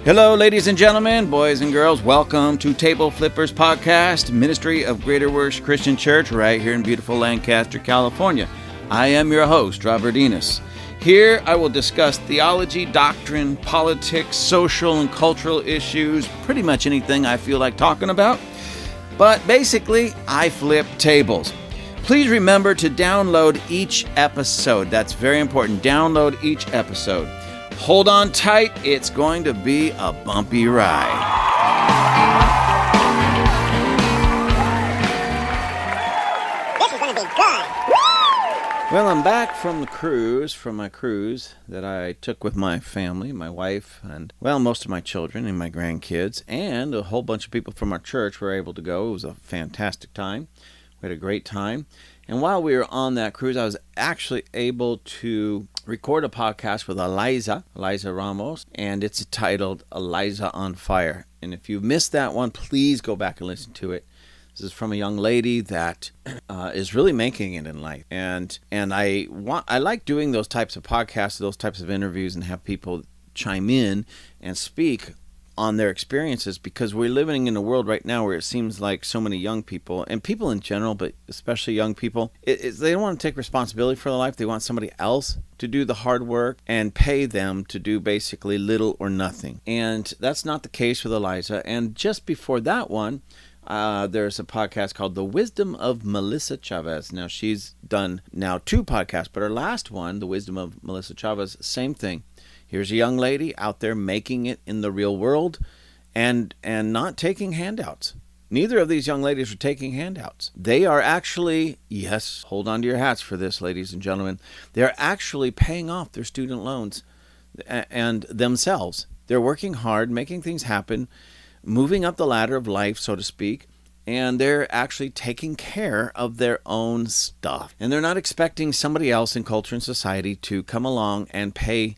Hello, ladies and gentlemen, boys and girls. Welcome to Table Flippers Podcast, Ministry of Greater Works Christian Church, right here in beautiful Lancaster, California. I am your host, Robert Enos. Here I will discuss theology, doctrine, politics, social and cultural issues, pretty much anything I feel like talking about. But basically, I flip tables. Please remember to download each episode. That's very important. Download each episode. Hold on tight. It's going to be a bumpy ride. This is going to be good. Well, I'm back from my cruise that I took with my family, my wife, and, well, most of my children and my grandkids, and a whole bunch of people from our church were able to go. It was a fantastic time. We had a great time. And while we were on that cruise, I was actually able to record a podcast with Eliza Ramos, and it's titled Eliza on Fire. And if you missed that one, please go back and listen to it. This is from a young lady that is really making it in life. And I like doing those types of podcasts, those types of interviews, and have people chime in and speak on their experiences, because we're living in a world right now where it seems like so many young people, and people in general, but especially young people, they don't want to take responsibility for their life. They want somebody else to do the hard work and pay them to do basically little or nothing. And that's not the case with Eliza. And just before that one, there's a podcast called The Wisdom of Melissa Chavez. Now, she's done now 2 podcasts, but her last one, The Wisdom of Melissa Chavez, same thing. Here's a young lady out there making it in the real world and not taking handouts. Neither of these young ladies are taking handouts. They are actually, yes, hold on to your hats for this, ladies and gentlemen, they're actually paying off their student loans and themselves. They're working hard, making things happen, moving up the ladder of life, so to speak, and they're actually taking care of their own stuff. And they're not expecting somebody else in culture and society to come along and pay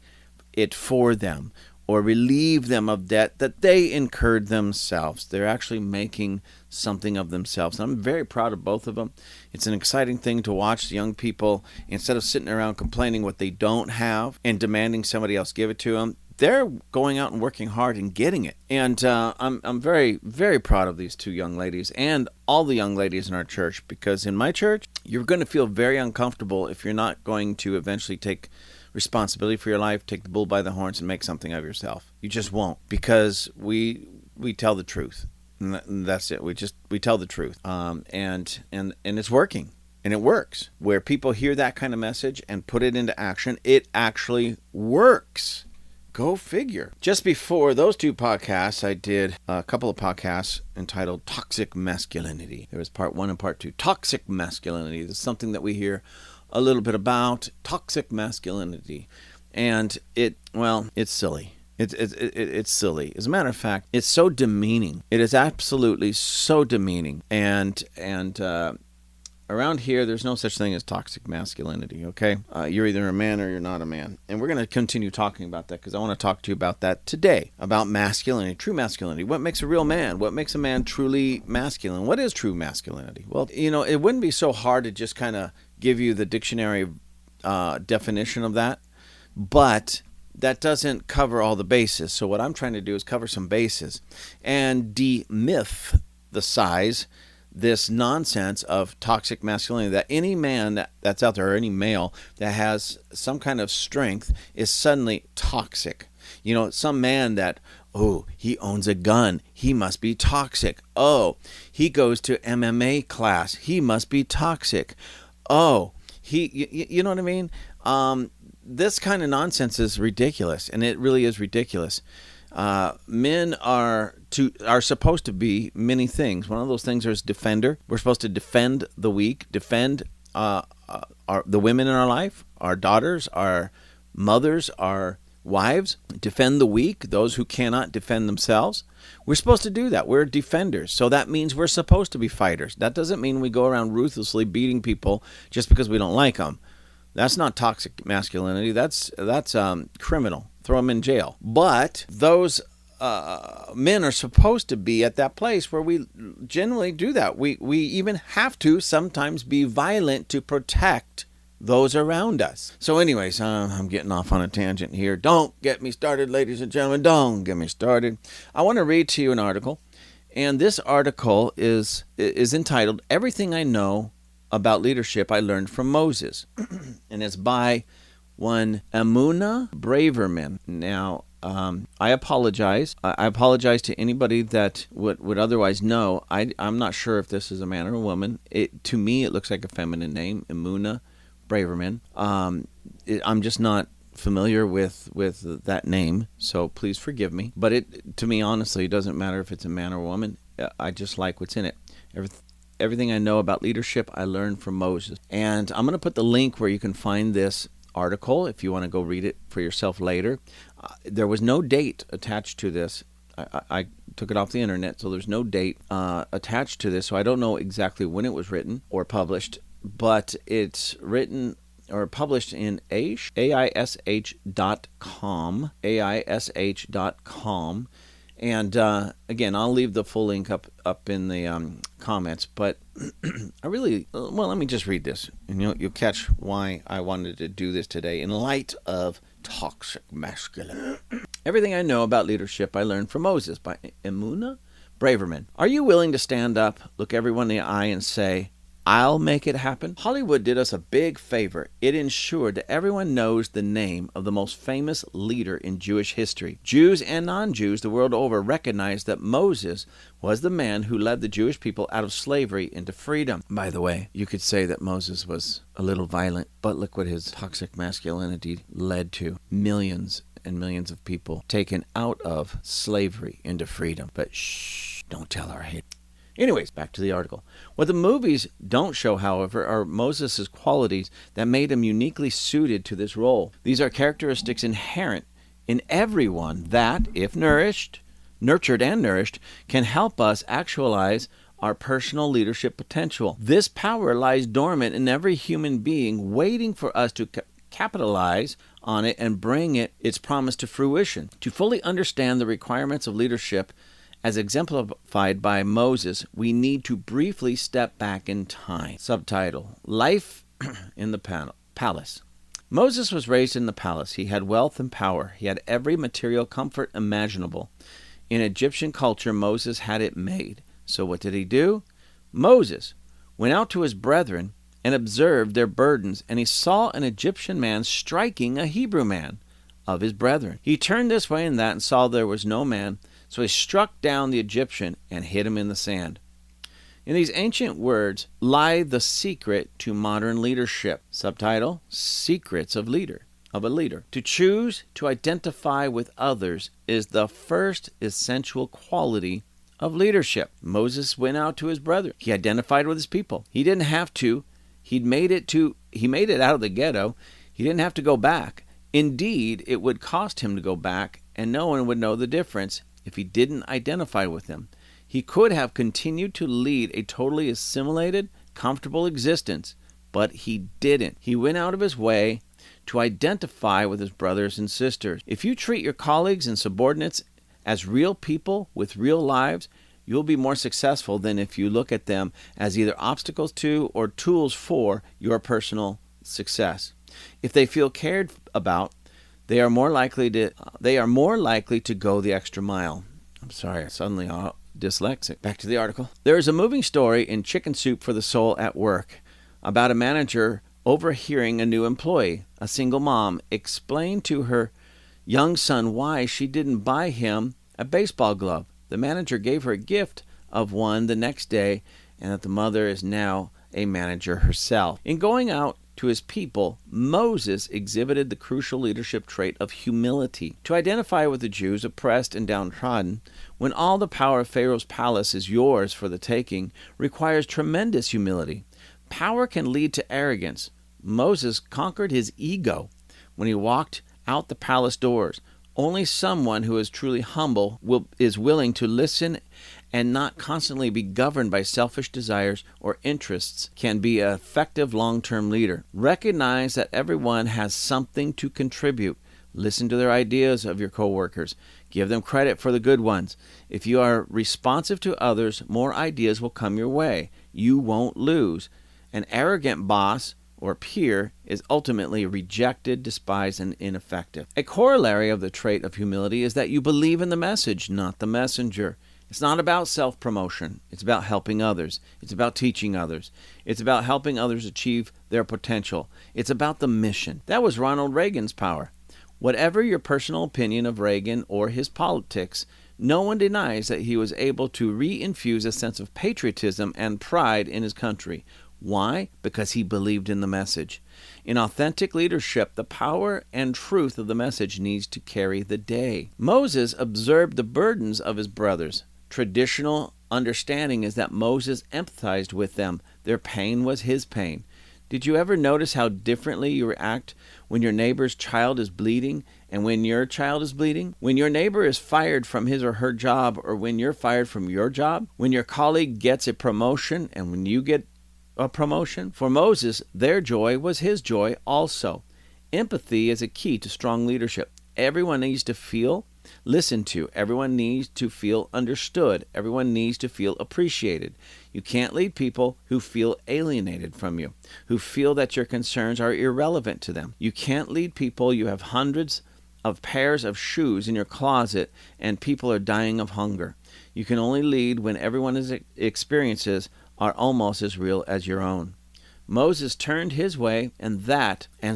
it for them or relieve them of debt that they incurred themselves. They're actually making something of themselves. And I'm very proud of both of them. It's an exciting thing to watch the young people, instead of sitting around complaining what they don't have and demanding somebody else give it to them, they're going out and working hard and getting it. And I'm very, very proud of these 2 young ladies and all the young ladies in our church, because in my church, you're going to feel very uncomfortable if you're not going to eventually take responsibility for your life, take the bull by the horns, and make something of yourself. You just won't, because we tell the truth, and that's it. We tell the truth, and it's working, and it works. Where people hear that kind of message and put it into action, it actually works. Go figure. Just before those 2 podcasts, I did a couple of podcasts entitled Toxic Masculinity. There was part 1 and part 2. Toxic masculinity is something that we hear a little bit about. Toxic masculinity, and it's silly. It's silly. As a matter of fact, it's so demeaning. It is absolutely so demeaning. And around here, there's no such thing as toxic masculinity. Okay, you're either a man or you're not a man, and we're going to continue talking about that, because I want to talk to you about that today, about masculinity, true masculinity. What makes a real man? What makes a man truly masculine? What is true masculinity? Well, it wouldn't be so hard to just kind of give you the dictionary definition of that, but that doesn't cover all the bases. So what I'm trying to do is cover some bases and demyth this nonsense of toxic masculinity, that any man that's out there, or any male that has some kind of strength, is suddenly toxic. Some man that, he owns a gun, he must be toxic. He goes to MMA class, he must be toxic. You know what I mean? This kind of nonsense is ridiculous, and it really is ridiculous. Men are supposed to be many things. One of those things is defender. We're supposed to defend the weak, defend the women in our life, our daughters, our mothers, our wives, defend the weak, those who cannot defend themselves. We're supposed to do that. We're defenders. So that means we're supposed to be fighters. That doesn't mean we go around ruthlessly beating people just because we don't like them. That's not toxic masculinity. That's criminal. Throw them in jail. But those men are supposed to be at that place where we generally do that. We even have to sometimes be violent to protect those around us. So anyways, I'm getting off on a tangent here. Don't get me started, ladies and gentlemen. Don't get me started. I want to read to you an article. And this article is entitled, Everything I Know About Leadership I Learned from Moses. And it's by one Amuna Braverman. Now, I apologize. I apologize to anybody that would otherwise know. I'm not sure if this is a man or a woman. To me, it looks like a feminine name, Amuna Braverman. I'm just not familiar with that name, so please forgive me. But to me, honestly, it doesn't matter if it's a man or a woman. I just like what's in it. Everything I know about leadership, I learned from Moses. And I'm going to put the link where you can find this article if you want to go read it for yourself later. There was no date attached to this. I took it off the internet, so there's no date attached to this, so I don't know exactly when it was written or published, but it's written or published in aish.com, aish.com. And again, I'll leave the full link up in the comments. But let me just read this, and you'll catch why I wanted to do this today in light of toxic masculinity. Everything I know about leadership I learned from Moses by Amuna Braverman. Are you willing to stand up, look everyone in the eye, and say, I'll make it happen? Hollywood did us a big favor. It ensured that everyone knows the name of the most famous leader in Jewish history. Jews and non-Jews the world over recognize that Moses was the man who led the Jewish people out of slavery into freedom. By the way, you could say that Moses was a little violent, but look what his toxic masculinity led to. Millions and millions of people taken out of slavery into freedom. But shh, don't tell our hate. Anyways, back to the article. What the movies don't show, however, are Moses' qualities that made him uniquely suited to this role. These are characteristics inherent in everyone that, if nurtured and nourished, can help us actualize our personal leadership potential. This power lies dormant in every human being, waiting for us to capitalize on it and bring its promise to fruition. To fully understand the requirements of leadership, as exemplified by Moses, we need to briefly step back in time. Subtitle: Life in the Palace. Moses was raised in the palace. He had wealth and power. He had every material comfort imaginable. In Egyptian culture, Moses had it made. So what did he do? Moses went out to his brethren and observed their burdens, and he saw an Egyptian man striking a Hebrew man of his brethren. He turned this way and that and saw there was no man, so he struck down the Egyptian and hid him in the sand. In these ancient words lie the secret to modern leadership. Subtitle: Secrets of a Leader. To choose to identify with others is the first essential quality of leadership. Moses went out to his brother. He identified with his people. He didn't have to. He made it out of the ghetto. He didn't have to go back. Indeed, it would cost him to go back, and no one would know the difference if he didn't identify with them. He could have continued to lead a totally assimilated, comfortable existence, but he didn't. He went out of his way to identify with his brothers and sisters. If you treat your colleagues and subordinates as real people with real lives, you'll be more successful than if you look at them as either obstacles to or tools for your personal success. If they feel cared about, they are more likely to go the extra mile. I'm sorry, suddenly dyslexic. Back to the article. There is a moving story in Chicken Soup for the Soul at Work about a manager overhearing a new employee. A single mom explained to her young son why she didn't buy him a baseball glove. The manager gave her a gift of one the next day, and that the mother is now a manager herself. In going out to his people, Moses exhibited the crucial leadership trait of humility. To identify with the Jews oppressed and downtrodden, when all the power of Pharaoh's palace is yours for the taking, requires tremendous humility. Power can lead to arrogance. Moses conquered his ego when he walked out the palace doors. Only someone who is truly humble is willing to listen and not constantly be governed by selfish desires or interests can be an effective long-term leader. Recognize that everyone has something to contribute. Listen to their ideas of your coworkers. Give them credit for the good ones. If you are responsive to others, more ideas will come your way. You won't lose. An arrogant boss or peer is ultimately rejected, despised, and ineffective. A corollary of the trait of humility is that you believe in the message, not the messenger. It's not about self-promotion. It's about helping others. It's about teaching others. It's about helping others achieve their potential. It's about the mission. That was Ronald Reagan's power. Whatever your personal opinion of Reagan or his politics, no one denies that he was able to reinfuse a sense of patriotism and pride in his country. Why? Because he believed in the message. In authentic leadership, the power and truth of the message needs to carry the day. Moses observed the burdens of his brothers. Traditional understanding is that Moses empathized with them. Their pain was his pain. Did you ever notice how differently you react when your neighbor's child is bleeding and when your child is bleeding? When your neighbor is fired from his or her job, or when you're fired from your job? When your colleague gets a promotion and when you get a promotion? For Moses, their joy was his joy also. Empathy is a key to strong leadership. Everyone needs to feel listened to. Everyone needs to feel understood. Everyone needs to feel appreciated. You can't lead people who feel alienated from you, who feel that your concerns are irrelevant to them. You can't lead people you have hundreds of pairs of shoes in your closet and people are dying of hunger. You can only lead when everyone's experiences are almost as real as your own. Moses turned his way and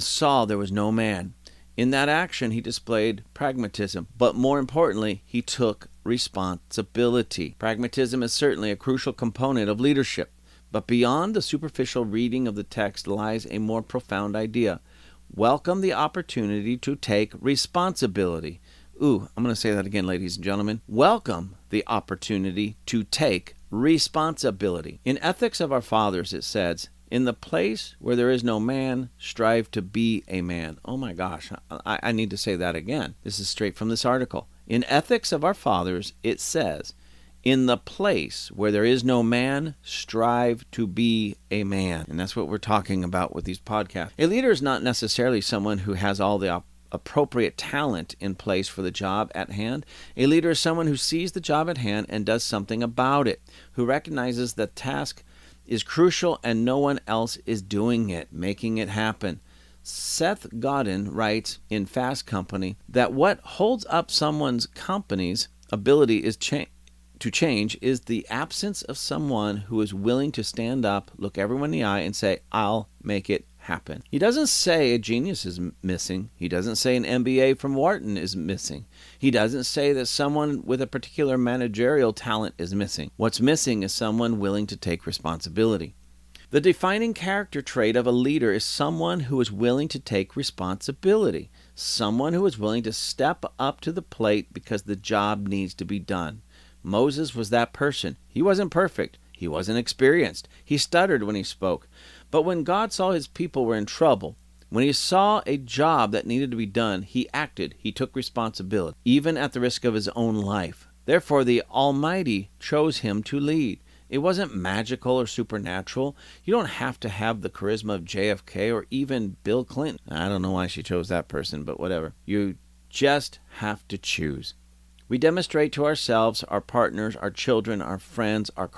saw there was no man. In that action, he displayed pragmatism, but more importantly, he took responsibility. Pragmatism is certainly a crucial component of leadership, but beyond the superficial reading of the text lies a more profound idea. Welcome the opportunity to take responsibility. I'm going to say that again, ladies and gentlemen. Welcome the opportunity to take responsibility. In Ethics of Our Fathers, it says, "In the place where there is no man, strive to be a man." Oh my gosh, I need to say that again. This is straight from this article. In Ethics of Our Fathers, it says, "In the place where there is no man, strive to be a man." And that's what we're talking about with these podcasts. A leader is not necessarily someone who has all the appropriate talent in place for the job at hand. A leader is someone who sees the job at hand and does something about it, who recognizes the task is crucial and no one else is doing it, making it happen. Seth Godin writes in Fast Company that what holds up someone's company's ability to change is the absence of someone who is willing to stand up, look everyone in the eye, and say, "I'll make it happen." He doesn't say a genius is missing. He doesn't say an MBA from Wharton is missing. He doesn't say that someone with a particular managerial talent is missing. What's missing is someone willing to take responsibility. The defining character trait of a leader is someone who is willing to take responsibility, someone who is willing to step up to the plate because the job needs to be done. Moses was that person. He wasn't perfect. He wasn't experienced. He stuttered when he spoke. But when God saw his people were in trouble, when he saw a job that needed to be done, he acted. He took responsibility, even at the risk of his own life. Therefore, the Almighty chose him to lead. It wasn't magical or supernatural. You don't have to have the charisma of JFK or even Bill Clinton. I don't know why she chose that person, but whatever. You just have to choose. We demonstrate to ourselves, our partners, our children, our friends, our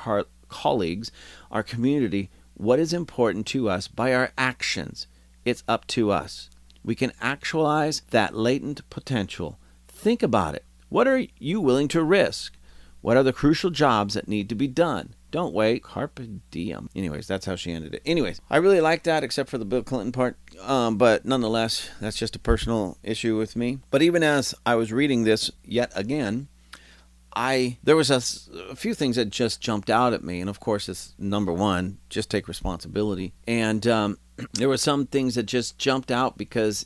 colleagues, our community, what is important to us by our actions. It's up to us. We can actualize that latent potential. Think about it. What are you willing to risk? What are the crucial jobs that need to be done? Don't wait. Carpe diem. Anyways, that's how she ended it. Anyways, I really like that except for the Bill Clinton part. But nonetheless, that's just a personal issue with me. But even as I was reading this yet again, there was a few things that just jumped out at me. And of course, it's number one, just take responsibility. And there were some things that just jumped out because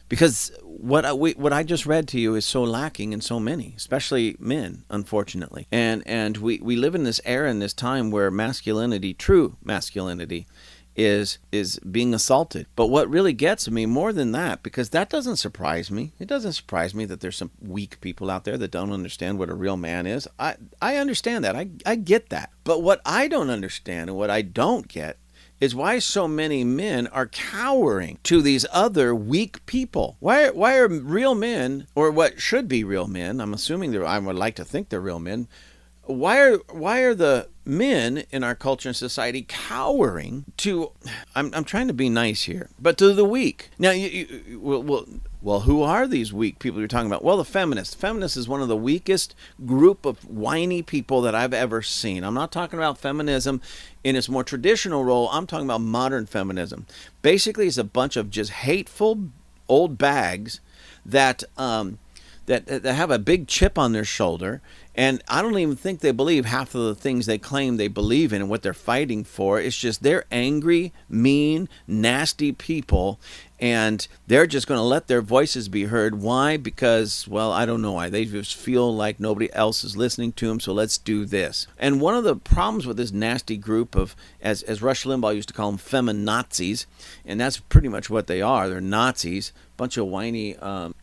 because what I just read to you is so lacking in so many, especially men, unfortunately. And we live in this era, in this time where masculinity, true masculinity, is being assaulted. But what really gets me more than that, because that doesn't surprise me. It doesn't surprise me that there's some weak people out there that don't understand what a real man is. I understand that. I get that. But what I don't understand and what I don't get is why so many men are cowering to these other weak people. Why are real men, or what should be real men, I'm assuming I would like to think they're real men, why are the men in our culture and society cowering to? I'm trying to be nice here, but to the weak. Now, well, who are these weak people you're talking about? Well, the feminists. Feminists is one of the weakest group of whiny people that I've ever seen. I'm not talking about feminism in its more traditional role. I'm talking about modern feminism. Basically, it's a bunch of just hateful old bags that that have a big chip on their shoulder, and I don't even think they believe half of the things they claim they believe in and what they're fighting for. It's just they're angry, mean, nasty people, and they're just going to let their voices be heard. Why? Because, well, I don't know why. They just feel like nobody else is listening to them, so let's do this. And one of the problems with this nasty group of, as Rush Limbaugh used to call them, feminazis, and that's pretty much what they are. They're Nazis. Bunch of whiny.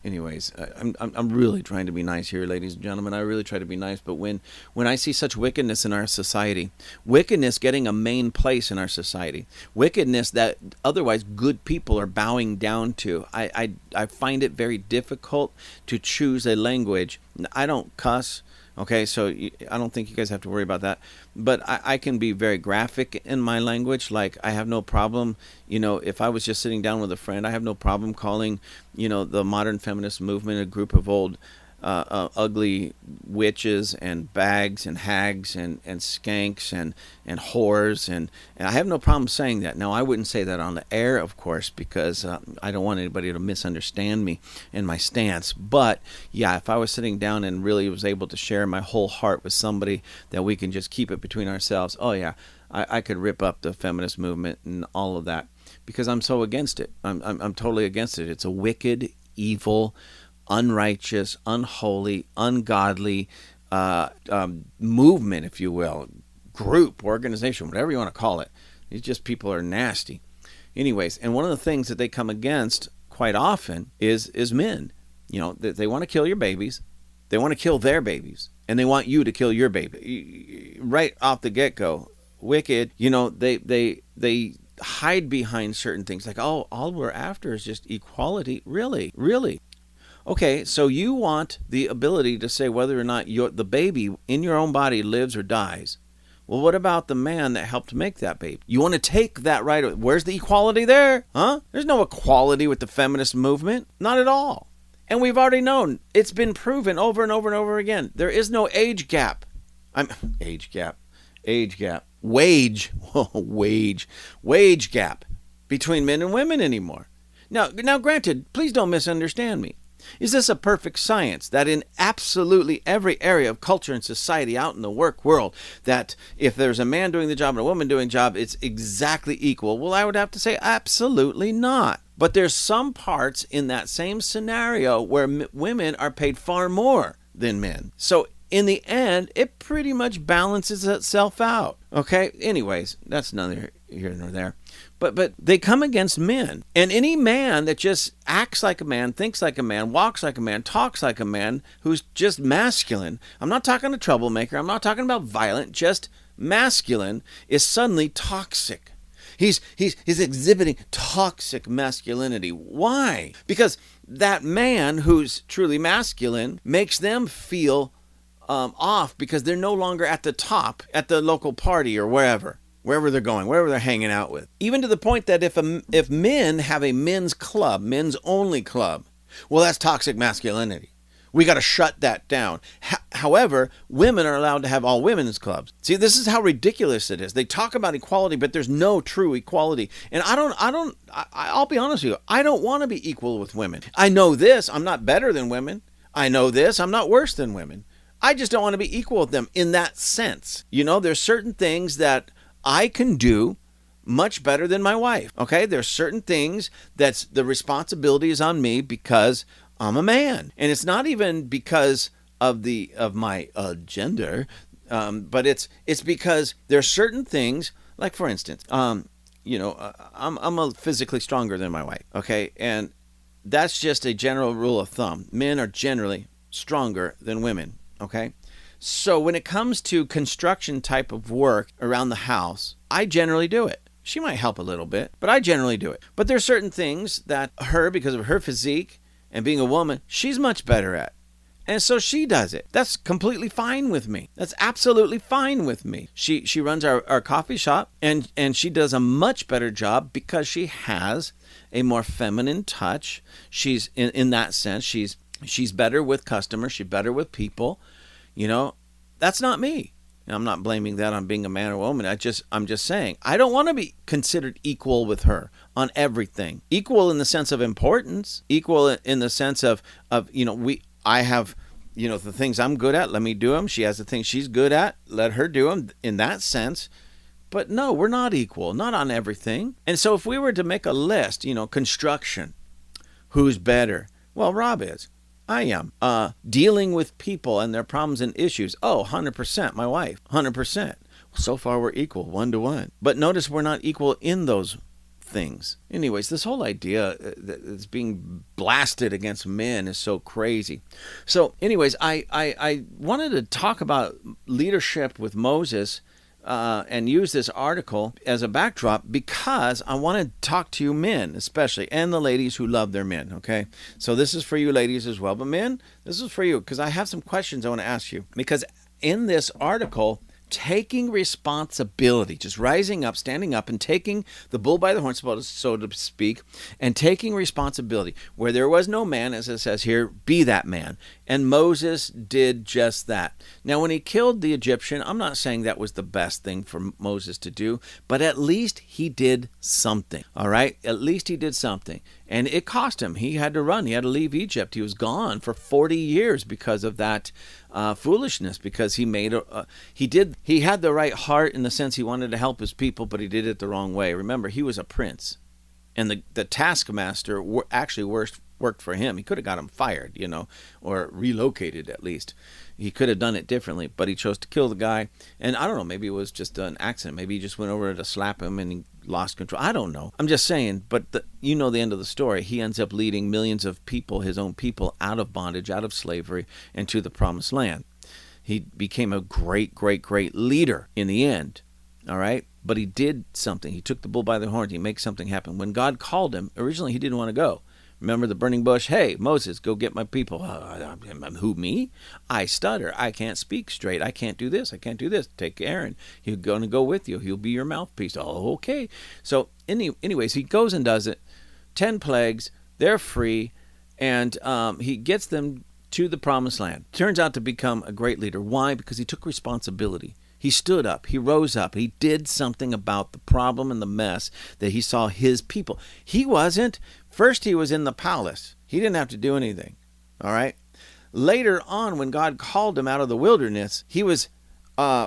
Anyways, I'm really trying to be nice here, ladies and gentlemen. I really try to be nice, but when I see such wickedness in our society, wickedness getting a main place in our society, wickedness that otherwise good people are bowing down to, I find it very difficult to choose a language. I don't cuss. Okay, so I don't think you guys have to worry about that. But I can be very graphic in my language. Like, I have no problem, if I was just sitting down with a friend, I have no problem calling, the modern feminist movement a group of old ugly witches and bags and hags and skanks and whores. And I have no problem saying that. Now, I wouldn't say that on the air, of course, because I don't want anybody to misunderstand me and my stance. But, yeah, if I was sitting down and really was able to share my whole heart with somebody that we can just keep it between ourselves, oh, yeah, I could rip up the feminist movement and all of that because I'm so against it. I'm totally against it. It's a wicked, evil, unrighteous, unholy, ungodly movement, if you will, group, organization, whatever you want to call it. These just people are nasty. Anyways, and one of the things that they come against quite often is men. They want to kill your babies. They want to kill their babies. And they want you to kill your baby. Right off the get-go. Wicked. They hide behind certain things. Like, oh, all we're after is just equality. Really? Really? Okay, so you want the ability to say whether or not the baby in your own body lives or dies. Well, what about the man that helped make that baby? You want to take that right. Where's the equality there? Huh? There's no equality with the feminist movement. Not at all. And we've already known. It's been proven over and over and over again. There is no age gap. Age gap. Wage gap between men and women anymore. Now, granted, please don't misunderstand me. Is this a perfect science that in absolutely every area of culture and society out in the work world, that if there's a man doing the job and a woman doing the job, it's exactly equal? Well, I would have to say absolutely not. But there's some parts in that same scenario where women are paid far more than men. So in the end, it pretty much balances itself out. Okay? Anyways, that's neither here nor there. But they come against men. And any man that just acts like a man, thinks like a man, walks like a man, talks like a man, who's just masculine. I'm not talking a troublemaker. I'm not talking about violent, just masculine, is suddenly toxic. He's exhibiting toxic masculinity. Why? Because that man who's truly masculine makes them feel off because they're no longer at the top at the local party or wherever they're going, wherever they're hanging out with. Even to the point that if men have a men's club, men's only club, well, that's toxic masculinity. We got to shut that down. However, women are allowed to have all women's clubs. See, this is how ridiculous it is. They talk about equality, but there's no true equality. And I'll be honest with you, I don't want to be equal with women. I know this, I'm not better than women. I know this, I'm not worse than women. I just don't want to be equal with them in that sense. There's certain things that I can do much better than my wife. Okay, there's certain things that's the responsibility is on me because I'm a man, and it's not even because of my gender, but it's because there's certain things. Like for instance, I'm physically stronger than my wife. Okay, and that's just a general rule of thumb. Men are generally stronger than women. Okay. So when it comes to construction type of work around the house, I generally do it. She might help a little bit, but I generally do it. But there's certain things that because of her physique and being a woman, she's much better at. And so she does it. That's completely fine with me. That's absolutely fine with me. She runs our coffee shop, and she does a much better job because she has a more feminine touch. She's in that sense, she's better with customers, she's better with people. That's not me. I'm not blaming that on being a man or woman. I'm just saying I don't want to be considered equal with her on everything. Equal in the sense of importance. Equal in the sense of I have the things I'm good at. Let me do them. She has the things she's good at. Let her do them. In that sense. But no, we're not equal. Not on everything. And so if we were to make a list, construction, who's better? Well, Rob is. I am. Dealing with people and their problems and issues. Oh, 100%. My wife. 100%. So far, we're equal, 1-to-1. But notice we're not equal in those things. Anyways, this whole idea that's being blasted against men is so crazy. So anyways, I wanted to talk about leadership with Moses and use this article as a backdrop because I want to talk to you men especially, and the ladies who love their men, okay? So this is for you ladies as well. But men, this is for you because I have some questions I want to ask you. Because in this article, taking responsibility, just rising up, standing up, and taking the bull by the horns, so to speak, and taking responsibility. Where there was no man, as it says here, be that man. And Moses did just that. Now, when he killed the Egyptian, I'm not saying that was the best thing for Moses to do, but at least he did something, all right? At least he did something. And it cost him. He had to run. He had to leave Egypt. He was gone for 40 years because of that foolishness, because he had the right heart in the sense he wanted to help his people, but he did it the wrong way. Remember, he was a prince, and the taskmaster actually worked for him. He could have got him fired, or relocated at least. He could have done it differently, but he chose to kill the guy. And I don't know, maybe it was just an accident. Maybe he just went over to slap him and he lost control. I don't know. I'm just saying, but the end of the story. He ends up leading millions of people, his own people, out of bondage, out of slavery, and to the promised land. He became a great, great, great leader in the end, all right? But he did something. He took the bull by the horns. He made something happen. When God called him, originally he didn't want to go. Remember the burning bush? Hey, Moses, go get my people. Who, me? I stutter. I can't speak straight. I can't do this. I can't do this. Take Aaron. He's going to go with you. He'll be your mouthpiece. Oh, okay. So anyways, he goes and does it. 10 plagues. They're free. And he gets them to the promised land. Turns out to become a great leader. Why? Because he took responsibility. He stood up. He rose up. He did something about the problem and the mess that he saw his people. He wasn't. First, he was in the palace. He didn't have to do anything. All right? Later on, when God called him out of the wilderness, he was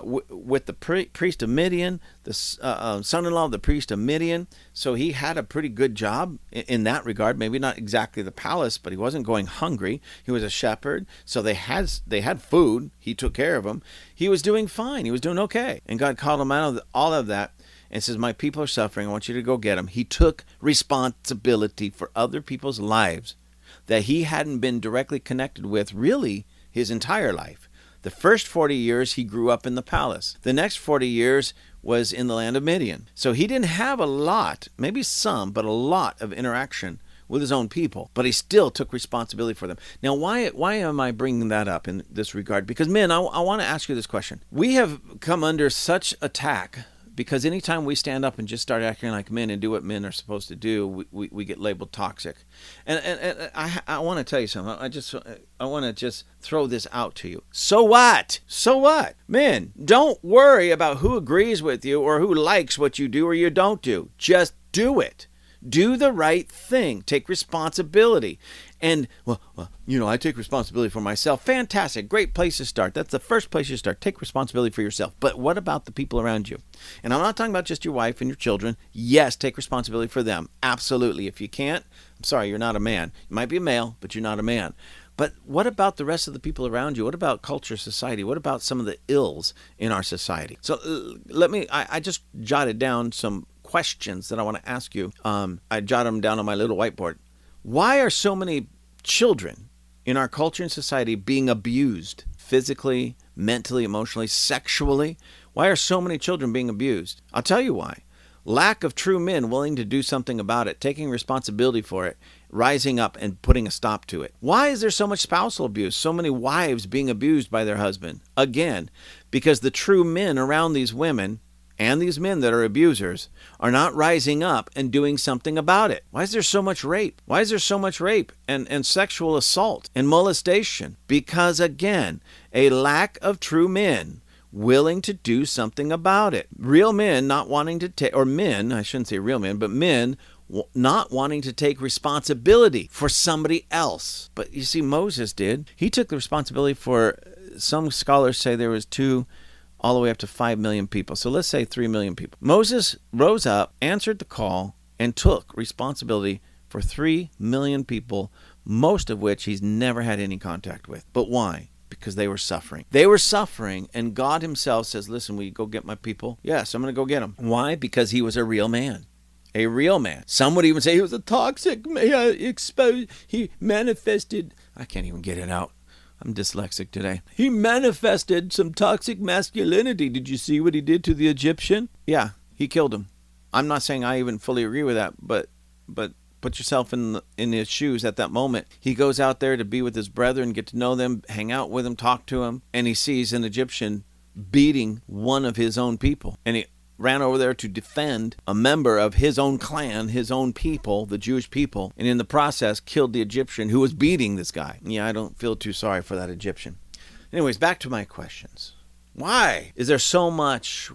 with the priest of Midian, the son-in-law of the priest of Midian. So he had a pretty good job in that regard. Maybe not exactly the palace, but he wasn't going hungry. He was a shepherd, so they had food. He took care of them. He was doing fine. He was doing okay. And God called him out of all of that and says, my people are suffering. I want you to go get them. He took responsibility for other people's lives that he hadn't been directly connected with really his entire life. The first 40 years, he grew up in the palace. The next 40 years was in the land of Midian. So he didn't have a lot, maybe some, but a lot of interaction with his own people. But he still took responsibility for them. Now, why am I bringing that up in this regard? Because, men, I want to ask you this question. We have come under such attack because anytime we stand up and just start acting like men and do what men are supposed to do, we get labeled toxic. And I want to tell you something. I want to just throw this out to you. So what? So what? Men, don't worry about who agrees with you or who likes what you do or you don't do. Just do it. Do the right thing. Take responsibility. And, I take responsibility for myself. Fantastic. Great place to start. That's the first place you start. Take responsibility for yourself. But what about the people around you? And I'm not talking about just your wife and your children. Yes, take responsibility for them. Absolutely. If you can't, I'm sorry, you're not a man. You might be a male, but you're not a man. But what about the rest of the people around you? What about culture, society? What about some of the ills in our society? So I just jotted down some questions that I want to ask you. I jotted them down on my little whiteboard. Why are so many children in our culture and society being abused physically, mentally, emotionally, sexually? Why are so many children being abused? I'll tell you why. Lack of true men willing to do something about it, taking responsibility for it, rising up and putting a stop to it. Why is there so much spousal abuse? So many wives being abused by their husband? Again, because the true men around these women and these men that are abusers are not rising up and doing something about it. Why is there so much rape? Why is there so much rape and sexual assault and molestation? Because, again, a lack of true men willing to do something about it. Real men not wanting to take, or men, I shouldn't say real men, but men not wanting to take responsibility for somebody else. But you see, Moses did. He took the responsibility for, some scholars say there was 2 all the way up to 5 million people. So let's say 3 million people. Moses rose up, answered the call, and took responsibility for 3 million people, most of which he's never had any contact with. But why? Because they were suffering. They were suffering, and God himself says, listen, will you go get my people? Yes, I'm going to go get them. Why? Because he was a real man. A real man. Some would even say he was a toxic man, he manifested, I can't even get it out. I'm dyslexic today. He manifested some toxic masculinity. Did you see what he did to the Egyptian? Yeah, he killed him. I'm not saying I even fully agree with that, but put yourself in his shoes at that moment. He goes out there to be with his brethren, get to know them, hang out with them, talk to them, and he sees an Egyptian beating one of his own people. And he ran over there to defend a member of his own clan, his own people, the Jewish people, and in the process killed the Egyptian who was beating this guy. Yeah, I don't feel too sorry for that Egyptian. Anyways, back to my questions. Why is there such,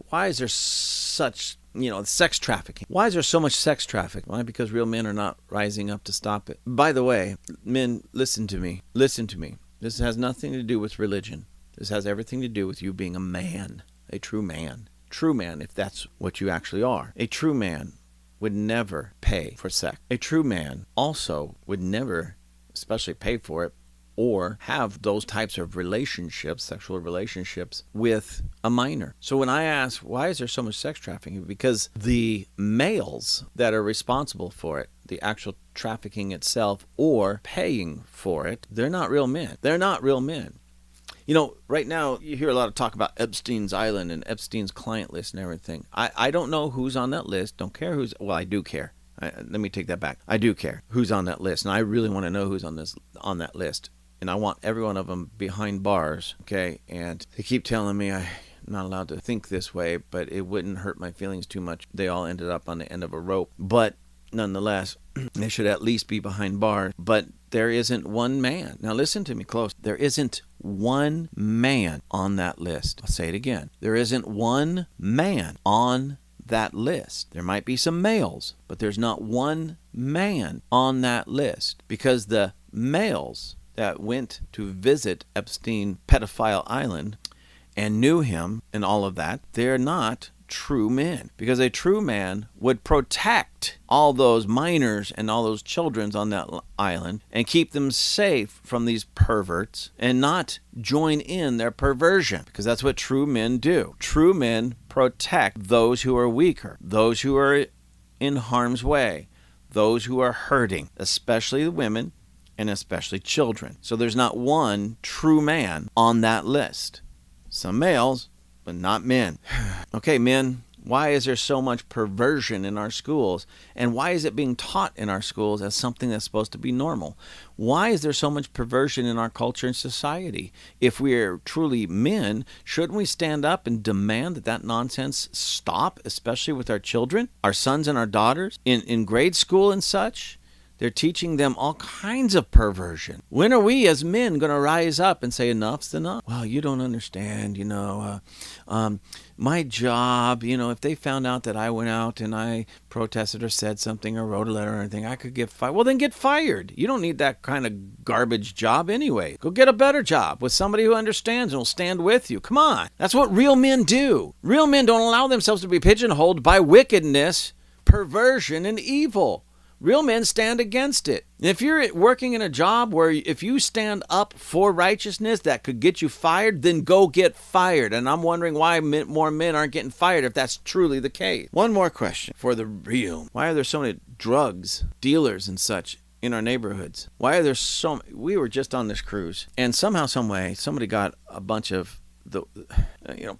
sex trafficking? Why is there so much sex trafficking? Why? Because real men are not rising up to stop it. By the way, men, listen to me. Listen to me. This has nothing to do with religion. This has everything to do with you being a man, a true man. True man, if that's what you actually are. A true man would never pay for sex. A true man also would never, especially pay for it, or have those types of relationships, sexual relationships, with a minor. So when I ask, why is there so much sex trafficking? Because the males that are responsible for it, the actual trafficking itself, or paying for it, they're not real men. They're not real men. You know, right now, you hear a lot of talk about Epstein's Island and Epstein's client list and everything. I don't know who's on that list. Don't care who's... Well, I do care. Let me take that back. I do care who's on that list, and I really want to know who's on that list. And I want every one of them behind bars, okay? And they keep telling me I'm not allowed to think this way, but it wouldn't hurt my feelings too much. They all ended up on the end of a rope. But nonetheless, they should at least be behind bars. But there isn't one man. Now listen to me close. There isn't one man on that list. I'll say it again. There isn't one man on that list. There might be some males, but there's not one man on that list, because the males that went to visit Epstein Pedophile Island and knew him and all of that, they're not true men, because a true man would protect all those minors and all those children on that island and keep them safe from these perverts and not join in their perversion, because that's what true men do. True men protect those who are weaker, those who are in harm's way, those who are hurting, especially the women and especially children. So there's not one true man on that list. Some males, but not men. Okay, men, why is there so much perversion in our schools? And why is it being taught in our schools as something that's supposed to be normal? Why is there so much perversion in our culture and society? If we are truly men, shouldn't we stand up and demand that nonsense stop, especially with our children, our sons and our daughters, in grade school and such? They're teaching them all kinds of perversion. When are we as men going to rise up and say enough's enough? Well, you don't understand, my job, if they found out that I went out and I protested or said something or wrote a letter or anything, I could get fired. Well, then get fired. You don't need that kind of garbage job anyway. Go get a better job with somebody who understands and will stand with you. Come on. That's what real men do. Real men don't allow themselves to be pigeonholed by wickedness, perversion, and evil. Real men stand against it. If you're working in a job where if you stand up for righteousness that could get you fired, then go get fired. And I'm wondering why more men aren't getting fired if that's truly the case. One more question for the real. Why are there so many drugs dealers and such in our neighborhoods? Why are there so many? We were just on this cruise, and somehow, some way, somebody got a bunch of the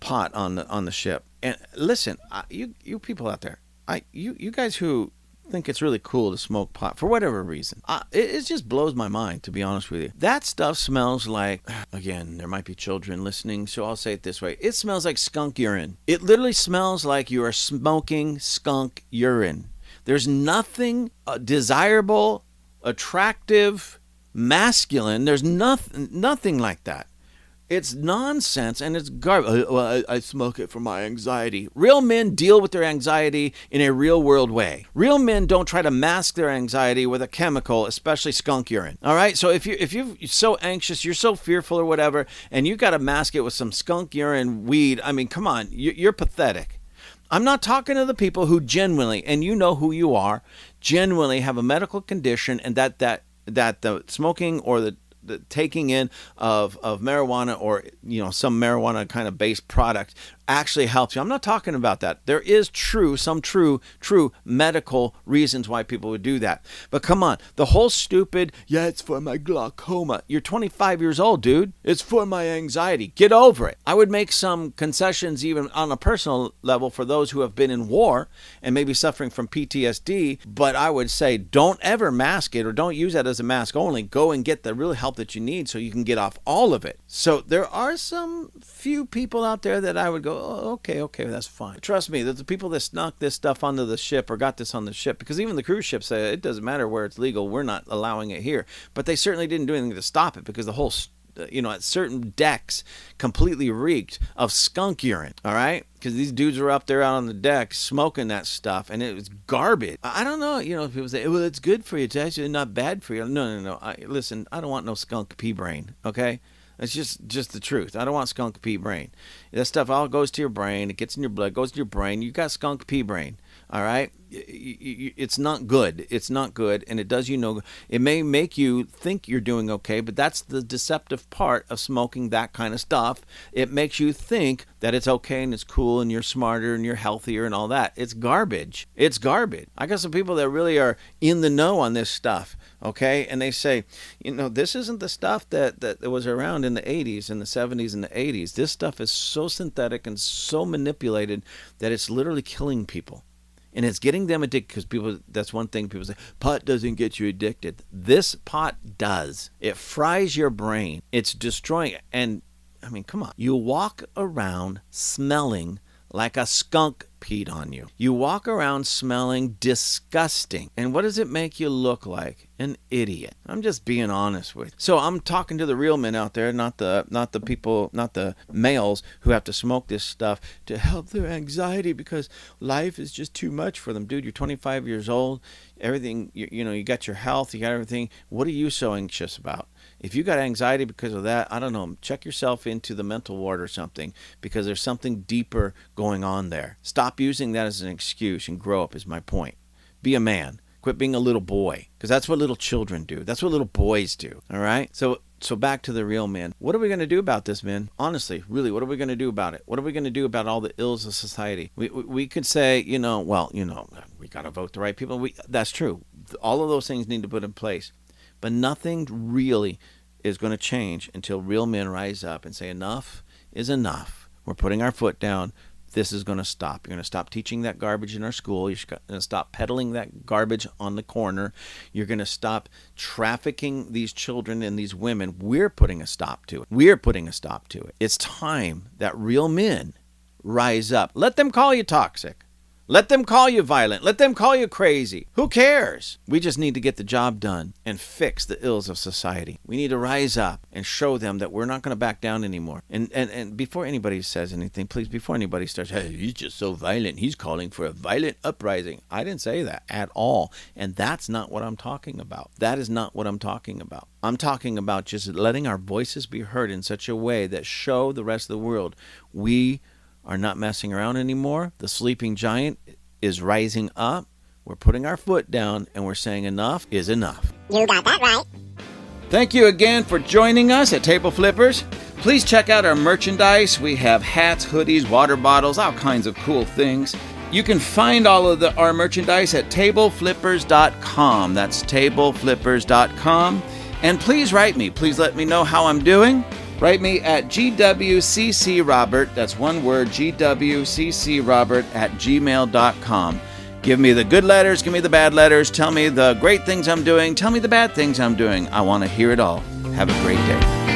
pot on the ship. And listen, you people out there, you guys who think it's really cool to smoke pot for whatever reason. It just blows my mind, to be honest with you. That stuff smells like, again, there might be children listening, so I'll say it this way. It smells like skunk urine. It literally smells like you are smoking skunk urine. There's nothing desirable, attractive, masculine. There's nothing like that. It's nonsense and it's garbage. Well, I smoke it for my anxiety. Real men deal with their anxiety in a real world way. Real men don't try to mask their anxiety with a chemical, especially skunk urine. All right? So if you're so anxious, you're so fearful or whatever, and you got to mask it with some skunk urine weed, I mean, come on, you're pathetic. I'm not talking to the people who genuinely, and you know who you are, genuinely have a medical condition and that the smoking or the taking in of marijuana or some marijuana kind of based product actually helps you. I'm not talking about that. There is some true medical reasons why people would do that. But come on, the whole stupid, it's for my glaucoma. You're 25 years old, dude. It's for my anxiety. Get over it. I would make some concessions even on a personal level for those who have been in war and maybe suffering from PTSD, but I would say don't ever mask it or don't use that as a mask only. Go and get the real help that you need so you can get off all of it. So there are some few people out there that I would go, oh, okay, that's fine. Trust me, the people that snuck this stuff onto the ship or got this on the ship, because even the cruise ships say it doesn't matter where it's legal, we're not allowing it here. But they certainly didn't do anything to stop it because the whole, at certain decks completely reeked of skunk urine, all right? Because these dudes were up there out on the deck smoking that stuff, and it was garbage. I don't know, people say, well, it's good for you. It's actually not bad for you. No. Listen, I don't want no skunk pea brain, okay? It's just the truth. I don't want skunk pea brain. That stuff all goes to your brain. It gets in your blood, goes to your brain. You got skunk pea brain, all right? It's not good. It's not good, and it does you no good. It may make you think you're doing okay, but that's the deceptive part of smoking that kind of stuff. It makes you think that it's okay and it's cool and you're smarter and you're healthier and all that. It's garbage. It's garbage. I got some people that really are in the know on this stuff, okay? And they say, this isn't the stuff that was around in the 80s and the 70s and the 80s. This stuff is so synthetic and so manipulated that it's literally killing people. And it's getting them addicted because that's one thing people say, pot doesn't get you addicted. This pot does. It fries your brain. It's destroying it. And I mean, come on. You walk around smelling like a skunk peed on you. You walk around smelling disgusting. And what does it make you look like? An idiot. I'm just being honest with you. So I'm talking to the real men out there, not the people, not the males who have to smoke this stuff to help their anxiety because life is just too much for them. Dude, you're 25 years old. Everything, you got your health, you got everything. What are you so anxious about? If you got anxiety because of that, I don't know, check yourself into the mental ward or something because there's something deeper going on there. Stop using that as an excuse and grow up is my point. Be a man. Quit being a little boy because that's what little children do. That's what little boys do. All right? So back to the real men. What are we going to do about this, men? Honestly, really, what are we going to do about it? What are we going to do about all the ills of society? We could say, we got to vote the right people. That's true. All of those things need to put in place. But nothing really is going to change until real men rise up and say enough is enough. We're putting our foot down. This is going to stop. You're going to stop teaching that garbage in our school. You're going to stop peddling that garbage on the corner. You're going to stop trafficking these children and these women. We're putting a stop to it. It's time that real men rise up. Let them call you toxic. Let them call you violent. Let them call you crazy. Who cares? We just need to get the job done and fix the ills of society. We need to rise up and show them that we're not going to back down anymore. And before anybody says anything, please, before anybody starts, hey, he's just so violent. He's calling for a violent uprising. I didn't say that at all. And that's not what I'm talking about. That is not what I'm talking about. I'm talking about just letting our voices be heard in such a way that show the rest of the world we are not messing around anymore. The sleeping giant is rising up. We're putting our foot down and we're saying enough is enough. You got that right. Thank you again for joining us at Table Flippers. Please check out our merchandise. We have hats, hoodies, water bottles, all kinds of cool things. You can find all of our merchandise at tableflippers.com. That's tableflippers.com. And please write me. Please let me know how I'm doing. Write me at gwccrobert, that's one word, gwccrobert@gmail.com. Give me the good letters, give me the bad letters, tell me the great things I'm doing, tell me the bad things I'm doing. I want to hear it all. Have a great day.